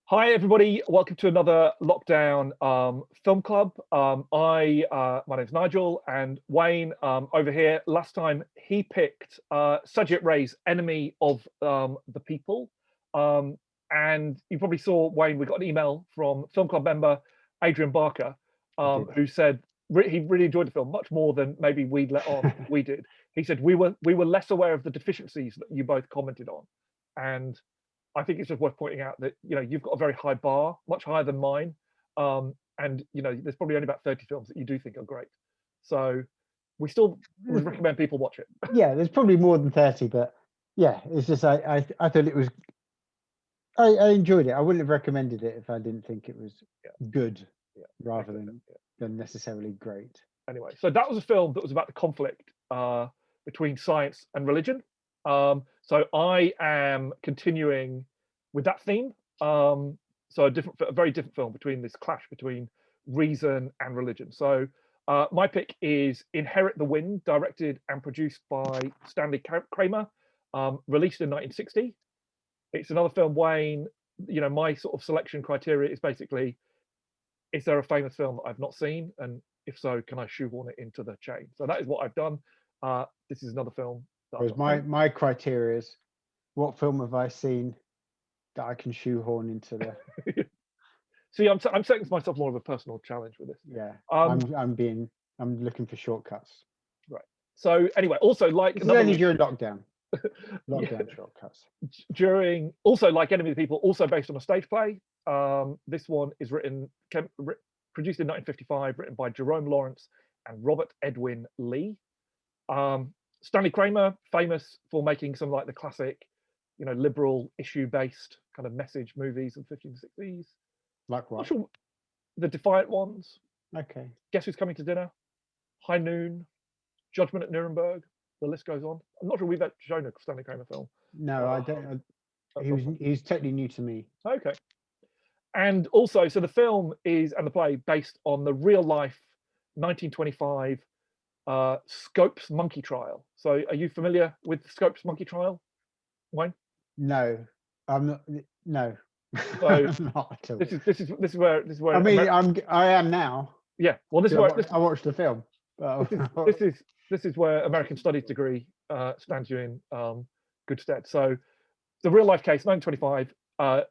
Hi, everybody. Welcome to another lockdown film club. My name's Nigel, and Wayne over here. Last time he picked Sajid Ray's Enemy of the People. And you probably saw, Wayne, we got an email from film club member Adrian Barker, who said he really enjoyed the film, much more than maybe we'd let on we did. He said we were less aware of the deficiencies that you both commented on. And I think it's just worth pointing out that you've got a very high bar, much higher than mine, and there's probably only about 30 films that you do think are great. So we still would recommend people watch it. Yeah, there's probably more than 30, but yeah, it's just I thought it was. I enjoyed it. I wouldn't have recommended it if I didn't think it was good, rather than necessarily great. Anyway, so that was a film that was about the conflict between science and religion. So I am continuing with that theme. So a very different film between this clash between reason and religion. So my pick is Inherit the Wind, directed and produced by Stanley Kramer, released in 1960. It's another film, Wayne. My sort of selection criteria is basically, is there a famous film that I've not seen? And if so, can I shoehorn it into the chain? So that is what I've done. This is another film. Whereas my criteria is, what film have I seen that I can shoehorn into the? See, I'm setting myself more of a personal challenge with this. Yeah, I'm looking for shortcuts. Right. So anyway, also like only during lockdown. Shortcuts. Also like Enemy of the People, also based on a stage play. This one is produced in 1955, written by Jerome Lawrence and Robert Edwin Lee. Stanley Kramer, famous for making some like the classic, liberal issue-based kind of message movies of the 50s and 60s. Like what? Sure, The Defiant Ones. Okay. Guess Who's Coming to Dinner? High Noon. Judgment at Nuremberg. The list goes on. I'm not sure we've shown a Stanley Kramer film. No, I don't. He's totally new to me. Okay. And also, so the film and the play based on the real life 1925 Scopes monkey trial. So are you familiar with Scopes monkey trial, Wayne? No, I'm not. No, so I'm not at all. This is where I mean, I am now. Yeah. Well, this is where I watched the film. This is where American Studies degree stands you in good stead. So the real life case, 1925.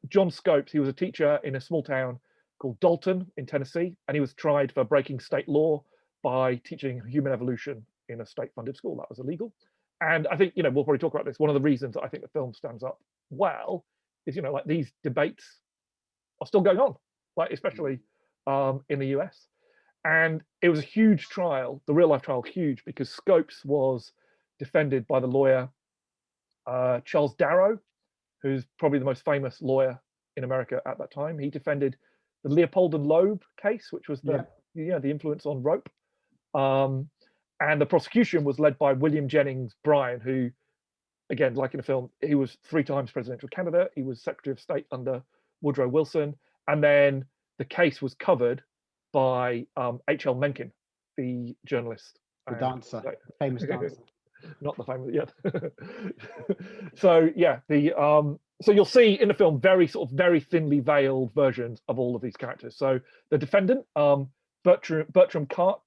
John Scopes, he was a teacher in a small town called Dalton in Tennessee, and he was tried for breaking state law by teaching human evolution in a state-funded school. That was illegal. And I think, we'll probably talk about this. One of the reasons that I think the film stands up well is, like these debates are still going on, like especially in the US. And it was a huge trial, the real life trial, huge, because Scopes was defended by the lawyer Charles Darrow, who's probably the most famous lawyer in America at that time. He defended the Leopold and Loeb case, which was the influence on rope. And the prosecution was led by William Jennings Bryan, who, again, like in the film, he was 3 times presidential candidate. He was Secretary of State under Woodrow Wilson. And then the case was covered by H.L. Mencken, the journalist. The dancer, famous dancer. Not the famous, yeah. So yeah, so you'll see in the film very thinly veiled versions of all of these characters. So the defendant, Bertram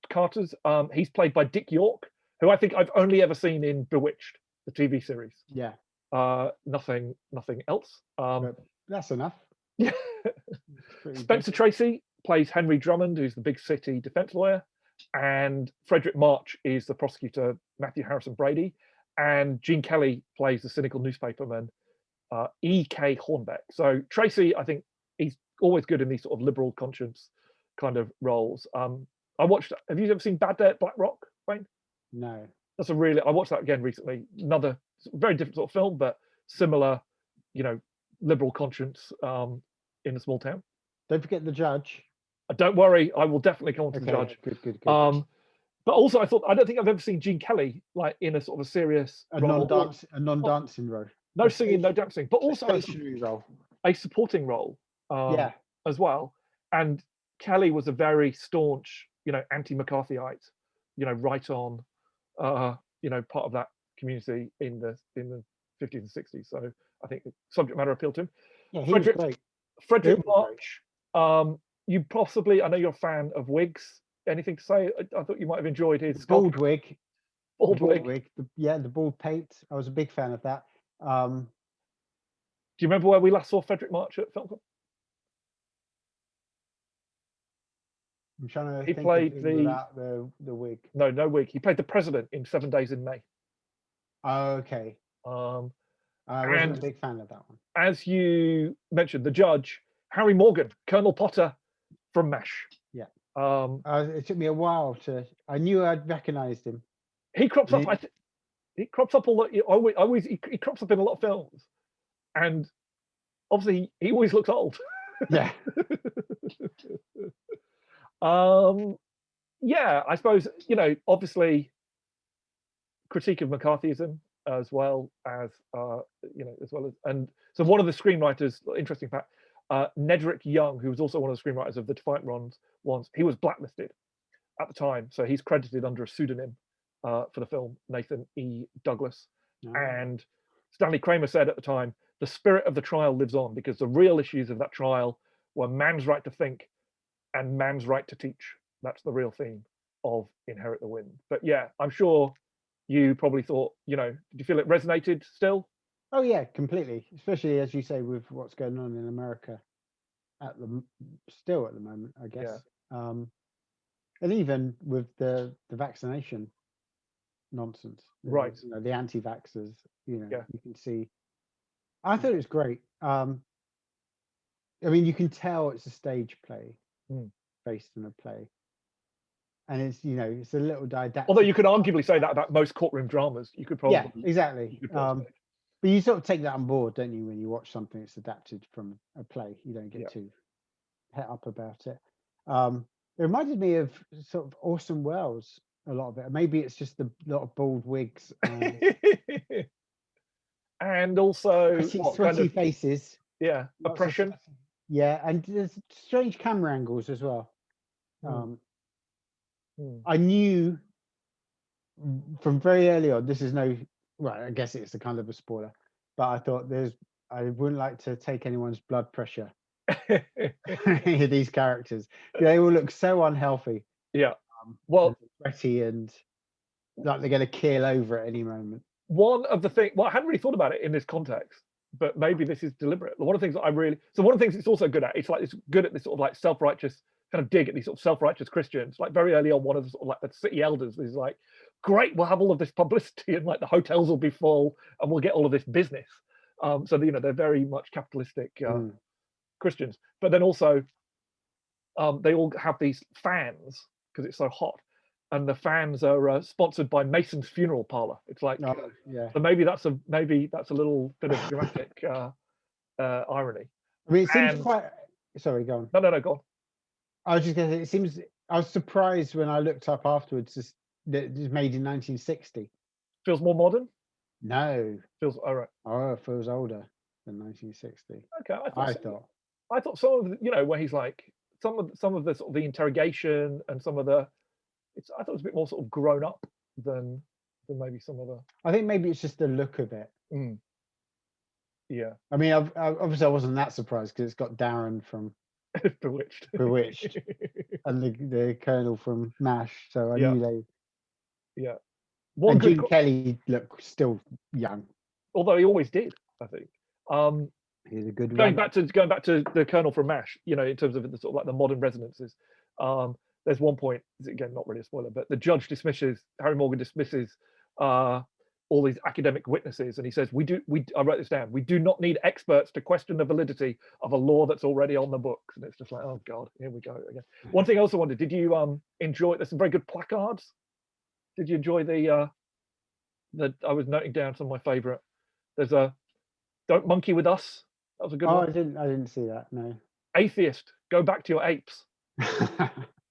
Carter's, he's played by Dick York, who I think I've only ever seen in Bewitched, the TV series. Yeah. Nothing else. That's enough. Yeah. Spencer Tracy plays Henry Drummond, who's the big city defense lawyer, and Frederick March is the prosecutor, Matthew Harrison Brady, and Gene Kelly plays the cynical newspaperman, E.K. Hornbeck. So Tracy, I think he's always good in these sort of liberal conscience kind of roles. Have you ever seen Bad Day at Black Rock, Wayne? No. I watched that again recently. Another very different sort of film, but similar, liberal conscience in a small town. Don't forget the judge. Don't worry, I will definitely come on to the judge. Good. But also, I don't think I've ever seen Gene Kelly like in a sort of a serious non-dancing role. No singing, no dancing, but also a supporting role as well. And Kelly was a very staunch, anti-McCarthyite, right on, part of that community in the 50s and 60s. So I think the subject matter appealed to him. Yeah, he was great. Frederick It was March. You possibly, I know you're a fan of wigs. Anything to say? I thought you might have enjoyed his great. Bald wig. bald The bald wig. wig. The bald pate. I was a big fan of that. Do you remember where we last saw Frederick March at Film Club? I'm trying to He think played of him the without the wig. no wig. He played the president in 7 Days in May. Oh, okay. Um, I wasn't and a big fan of that one. as you mentioned, the judge, Harry Morgan, Colonel Potter from MASH. Yeah. It took me a while I knew I'd recognized him. He crops up. He crops up he crops up in a lot of films, and obviously he always looks old. Yeah. Yeah, I suppose, obviously critique of McCarthyism as well as and so one of the screenwriters, interesting fact, Nedrick Young, who was also one of the screenwriters of the Defiant ones, he was blacklisted at the time, so he's credited under a pseudonym for the film, Nathan E. Douglas. And Stanley Kramer said at the time, the spirit of the trial lives on because the real issues of that trial were man's right to think and man's right to teach. That's the real theme of Inherit the Wind. But yeah, I'm sure you probably thought, did you feel it resonated still? Oh yeah, completely. Especially as you say, with what's going on in America still at the moment, I guess. Yeah. And even with the vaccination nonsense, right? The anti-vaxxers, Yeah. you can see. I thought it was great. I mean, you can tell it's a stage play based on a play, and it's it's a little didactic. Although you could arguably say that about most courtroom dramas, you could probably exactly. But you sort of take that on board, don't you, when you watch something that's adapted from a play? You don't get too het up about it. It reminded me of sort of Orson Welles, a lot of it. Maybe it's just a lot of bald wigs and also sweaty faces. Yeah, oppression. Yeah, and there's strange camera angles as well. I knew from very early on, this is I guess it's a kind of a spoiler, but I thought I wouldn't like to take anyone's blood pressure. These characters, they all look so unhealthy. Yeah. Sweaty and like they're going to keel over at any moment. One of the things, I hadn't really thought about it in this context, but maybe this is deliberate. One of the things one of the things it's also good at, it's good at this sort of like self-righteous kind of dig at these sort of self-righteous Christians. Like very early on, one of the sort of like the city elders is like, great, we'll have all of this publicity and like the hotels will be full and we'll get all of this business. So they're very much capitalistic Christians. But then also they all have these fans because it's so hot. And the fans are sponsored by Mason's Funeral Parlor. It's like, so maybe that's a little bit of dramatic irony. I mean, it seems quite. Sorry, go on. No, go on. I was just going to say, it seems. I was surprised when I looked up afterwards that it was made in 1960. Feels more modern. No. Feels all right. Oh, it feels older than 1960. Okay, I thought some of where he's like some of the sort of the interrogation and some of the. I thought it was a bit more sort of grown up than maybe some other. I think maybe it's just the look of it. Yeah. I mean, obviously I wasn't that surprised because it's got Darren from Bewitched, and the Colonel from MASH, so I knew they. Yeah. And Gene Kelly looked still young, although he always did. I think. He's a good going back to the Colonel from MASH. In terms of the sort of like the modern resonances. There's one point, again, not really a spoiler, but the judge Harry Morgan dismisses all these academic witnesses, and he says, I wrote this down, we do not need experts to question the validity of a law that's already on the books. And it's just like, oh God, here we go again. One thing I also wondered, did you enjoy, there's some very good placards. Did you enjoy I was noting down some of my favorite. There's don't monkey with us. That was a good one. I didn't see that, no. Atheist, go back to your apes.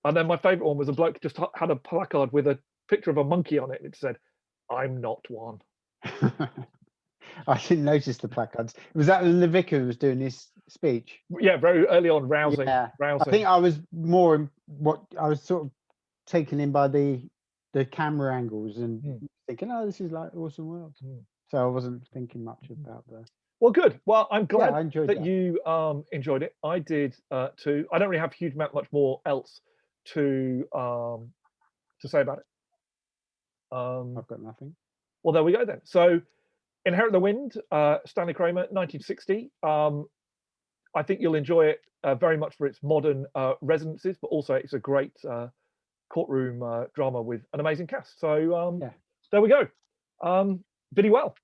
And then my favorite one was a bloke just had a placard with a picture of a monkey on it. And it said, I'm not one. I didn't notice the placards. Was that when the vicar was doing his speech? Yeah, very early on, rousing. I think I was more I was sort of taken in by the camera angles and thinking, oh, this is like Orson Welles. So I wasn't thinking much about Well, good. Well, I'm Yeah, glad I enjoyed that that. you enjoyed it. I did too. I don't really have a huge amount much more else to say about it. I've got nothing. Well, there we go then. So, Inherit the Wind, Stanley Kramer, 1960. I think you'll enjoy it very much for its modern resonances, but also it's a great courtroom drama with an amazing cast. So Yeah. there we go. Biddy well.